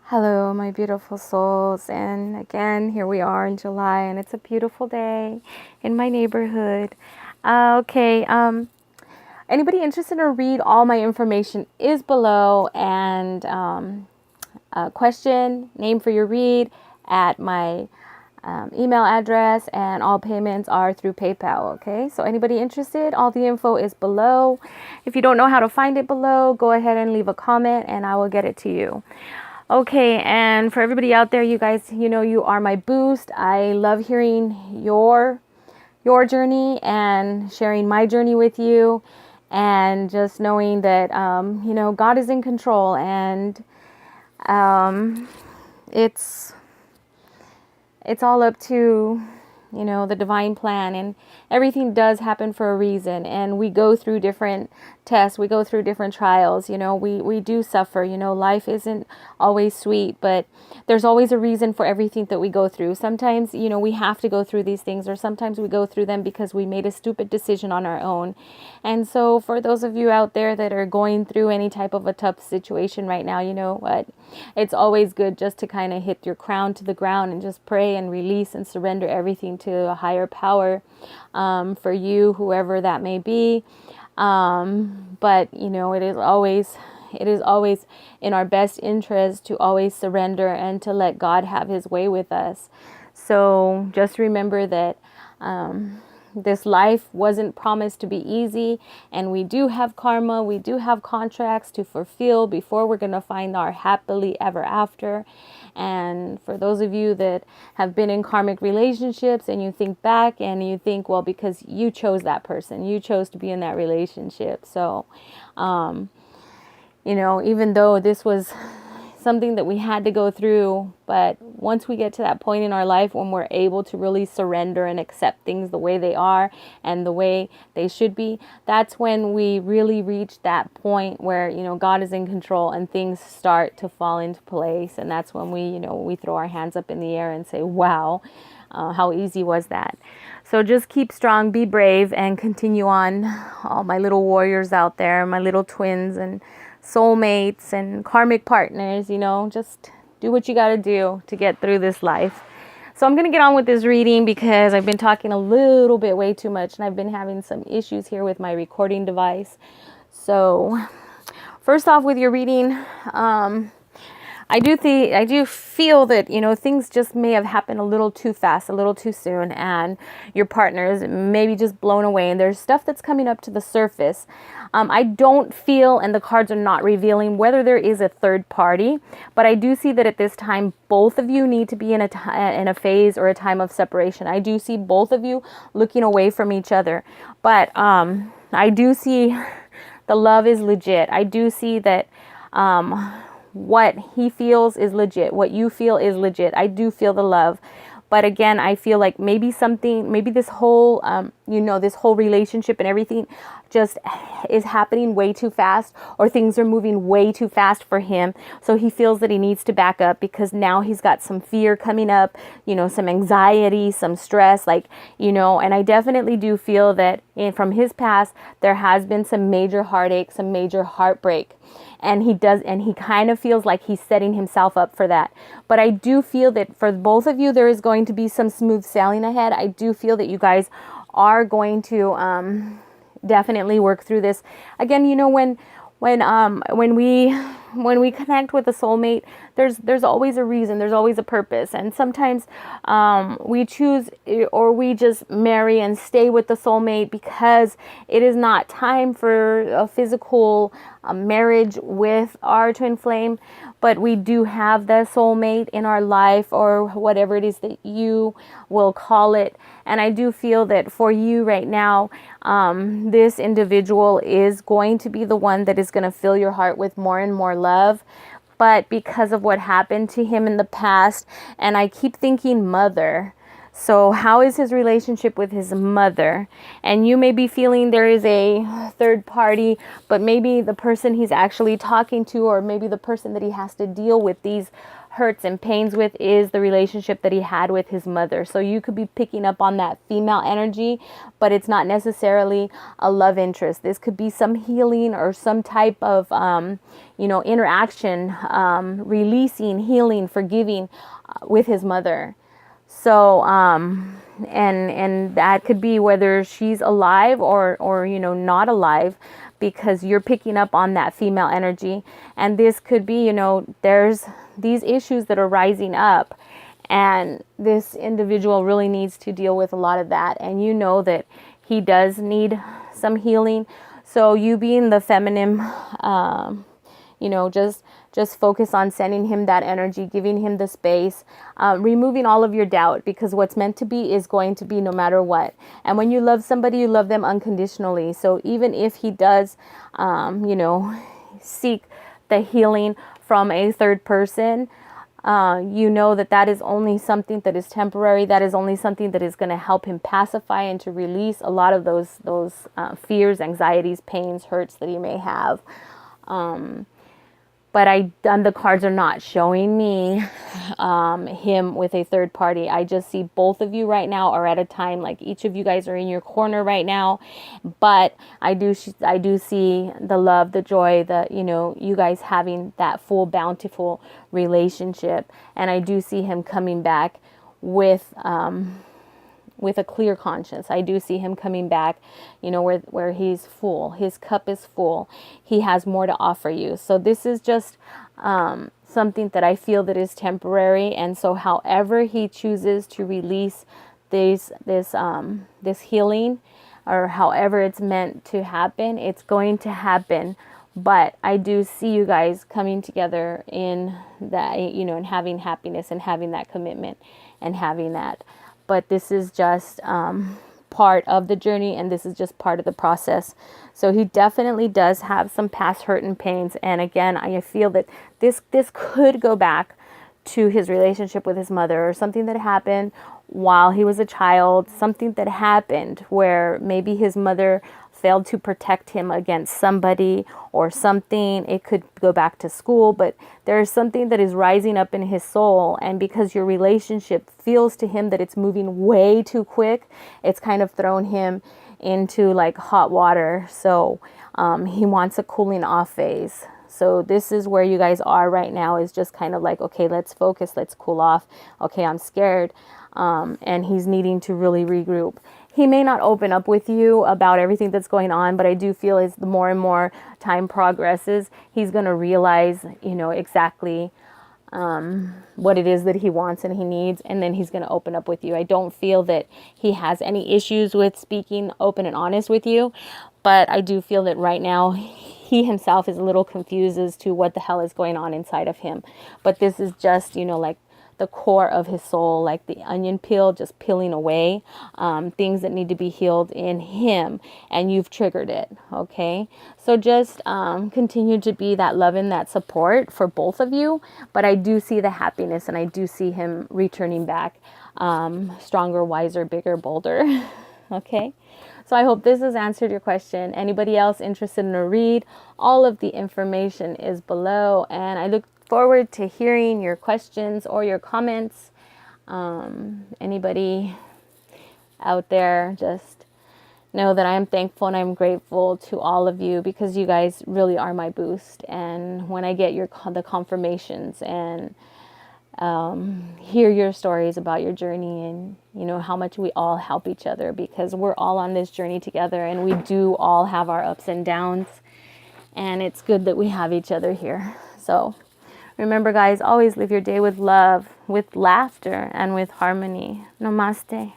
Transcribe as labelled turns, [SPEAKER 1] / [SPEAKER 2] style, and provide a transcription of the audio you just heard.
[SPEAKER 1] Hello, my beautiful souls. And again, here we are in July, and it's a beautiful day in my neighborhood. Anybody interested to read all my information is below, and question, name for your read at my email address, and all payments are through PayPal. Okay, so anybody interested, all the info is below. If you don't know how to find it below, go ahead and leave a comment and I will get it to you. Okay, and for everybody out there, you guys, you are my boost. I love hearing your journey and sharing my journey with you, and just knowing that God is in control, and it's it's all up to the divine plan, and everything does happen for a reason, and we go through different tests, we go through different trials, we do suffer, life isn't always sweet, but there's always a reason for everything that we go through. Sometimes we have to go through these things, or sometimes we go through them because we made a stupid decision on our own. And so for those of you out there that are going through any type of a tough situation right now, you know what, it's always good just to kind of hit your crown to the ground and just pray and release and surrender everything to a higher power, for you, whoever that may be. But it is always in our best interest to always surrender and to let God have his way with us. So just remember that this life wasn't promised to be easy, and we do have karma, we do have contracts to fulfill before we're going to find our happily ever after. And for those of you that have been in karmic relationships, and you think back and you think, well, because you chose that person, you chose to be in that relationship. So, even though this was something that we had to go through, but once we get to that point in our life when we're able to really surrender and accept things the way they are and the way they should be, that's when we really reach that point where God is in control and things start to fall into place. And that's when we throw our hands up in the air and say, wow, how easy was that? So just keep strong, be brave, and continue on. All my little warriors out there, my little twins and soulmates and karmic partners, just do what you got to do to get through this life. So I'm going to get on with this reading because I've been talking a little bit way too much, and I've been having some issues here with my recording device. So first off, with your reading, I do feel that, things just may have happened a little too fast, a little too soon, and your partner is maybe just blown away, and there's stuff that's coming up to the surface. I don't feel, and the cards are not revealing, whether there is a third party, but I do see that at this time, both of you need to be in a phase or a time of separation. I do see both of you looking away from each other, but I do see the love is legit. I do see that what he feels is legit. What you feel is legit. I do feel the love. But again, I feel like maybe this whole, this whole relationship and everything just is happening way too fast, or things are moving way too fast for him. So he feels that he needs to back up because now he's got some fear coming up, some anxiety, some stress, and I definitely do feel that from his past, there has been some major heartache, some major heartbreak. And he kind of feels like he's setting himself up for that. But I do feel that for both of you, there is going to be some smooth sailing ahead. I do feel that you guys are going to definitely work through this. Again, when we connect with a soulmate, there's always a reason, there's always a purpose, and sometimes we choose, or we just marry and stay with the soulmate because it is not time for a physical marriage with our twin flame, but we do have the soulmate in our life, or whatever it is that you will call it. And I do feel that for you right now, this individual is going to be the one that is going to fill your heart with more and more love. But because of what happened to him in the past, and I keep thinking mother. So how is his relationship with his mother? And you may be feeling there is a third party, but maybe the person he's actually talking to, or maybe the person that he has to deal with these hurts and pains with, is the relationship that he had with his mother. So you could be picking up on that female energy, but it's not necessarily a love interest. This could be some healing or some type of interaction, releasing, healing, forgiving with his mother. So and that could be whether she's alive or not alive, because you're picking up on that female energy. And this could be, there's these issues that are rising up, and this individual really needs to deal with a lot of that, and that he does need some healing. So you being the feminine, just focus on sending him that energy, giving him the space, removing all of your doubt, because what's meant to be is going to be no matter what. And when you love somebody, you love them unconditionally. So even if he does, seek the healing from a third person, that is only something that is temporary. That is only something that is going to help him pacify and to release a lot of those fears, anxieties, pains, hurts that he may have. But the cards are not showing me him with a third party. I just see both of you right now are at a time, like each of you guys are in your corner right now. But I do see the love, the joy, you guys having that full, bountiful relationship. And I do see him coming back with a clear conscience. I do see him coming back, where he's full. His cup is full. He has more to offer you. So this is just something that I feel that is temporary. And so however he chooses to release this healing, or however it's meant to happen, it's going to happen. But I do see you guys coming together in that, and having happiness and having that commitment and having that. But this is just part of the journey, and this is just part of the process. So he definitely does have some past hurt and pains. And again, I feel that this could go back to his relationship with his mother, or something that happened while he was a child, something that happened where maybe his mother failed to protect him against somebody or something. It could go back to school, but there's something that is rising up in his soul. And because your relationship feels to him that it's moving way too quick, it's kind of thrown him into like hot water. So he wants a cooling off phase. So this is where you guys are right now, is just kind of like, okay, let's focus, let's cool off. Okay, I'm scared. And he's needing to really regroup. He may not open up with you about everything that's going on, but I do feel as the more and more time progresses, he's going to realize, exactly what it is that he wants and he needs, and then he's going to open up with you. I don't feel that he has any issues with speaking open and honest with you, but I do feel that right now he himself is a little confused as to what the hell is going on inside of him. But this is just, like the core of his soul, like the onion peel, just peeling away, things that need to be healed in him, and you've triggered it. Okay, so just continue to be that love and that support for both of you. But I do see the happiness, and I do see him returning back, stronger, wiser, bigger, bolder. Okay, so I hope this has answered your question. Anybody else interested in a read? All of the information is below, and I look forward to hearing your questions or your comments. Anybody out there, just know that I am thankful and I'm grateful to all of you, because you guys really are my boost. And when I get the confirmations and hear your stories about your journey, and how much we all help each other, because we're all on this journey together, and we do all have our ups and downs, and it's good that we have each other here. So remember, guys, always live your day with love, with laughter, and with harmony. Namaste.